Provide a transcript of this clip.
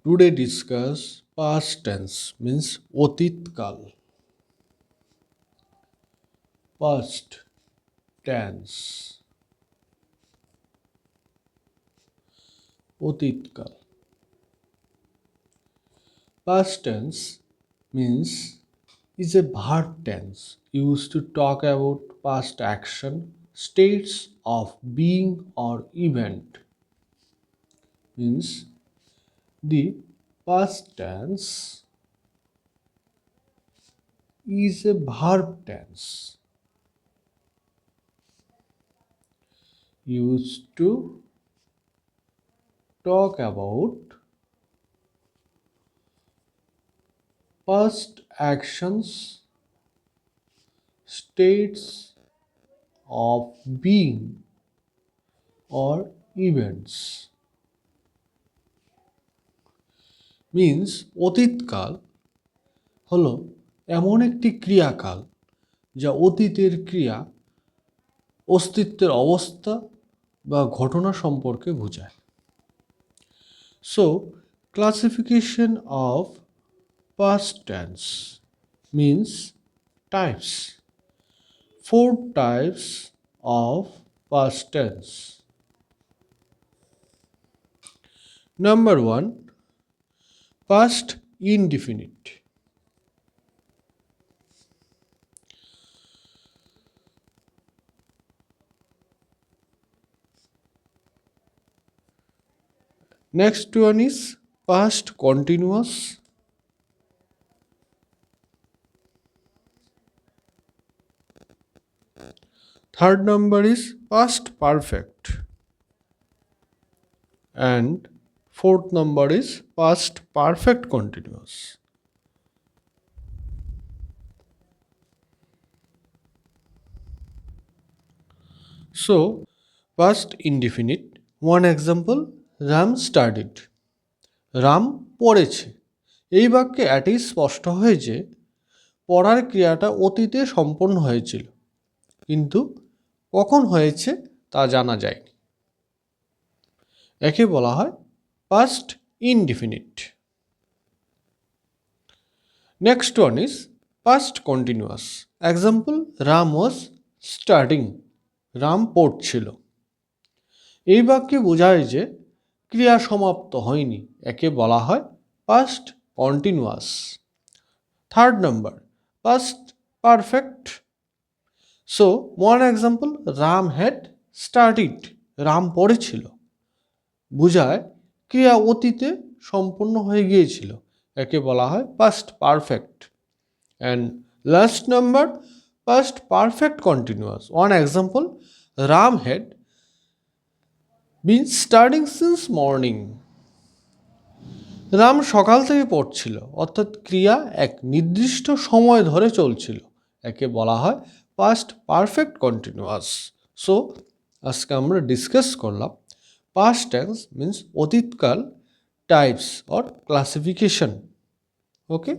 Today discuss past tense means অতীতকাল. Past tense অতীতকাল. Past tense means is a verb tense used to talk about past action, states of being or event. Means the past tense is a verb tense used to talk about past actions, states of being or events. Means অতীতকাল হলো এমন একটি ক্রিয়াকাল যা অতীতের ক্রিয়া, অস্তিত্বের অবস্থা বা ঘটনা সম্পর্কে বোঝায়. So, classification of past tense means types. 4 types of past tense. Number 1, past indefinite. Next one is past continuous. Third number is past perfect. And fourth number is past perfect continuous. So, past indefinite. One example, Ram studied. Ram পড়েছে. এই বাক্যে এটি স্পষ্ট হয় যে পড়ার ক্রিয়াটা অতীতে সম্পন্ন হয়েছিল, কিন্তু কখন হয়েছে তা জানা যায়নি. একে বলা হয় past indefinite. Next one is past continuous. Example, Ram was studying. Ram পড়ছিল. এই বাক্যে বোঝায় যে ক্রিয়া সমাপ্ত হয়নি. একে বলা হয় past continuous. Third number, past perfect. So, one example, Ram had studied. Ram পড়েছিল. বোঝায় ক্রিয়া অতীতে সম্পন্ন হয়ে গিয়েছিল. একে বলা হয় past perfect. And last number, past perfect continuous. One example, Ram had been studying since morning. Ram সকাল থেকে পড়ছিল, অর্থাৎ ক্রিয়া এক নির্দিষ্ট সময় ধরে চলছিল. একে বলা হয় past perfect continuous. সো আজকে আমরা ডিসকাস করলাম past tense means অতীতকাল, টাইপস অর ক্লাসিফিকেশন. ওকে.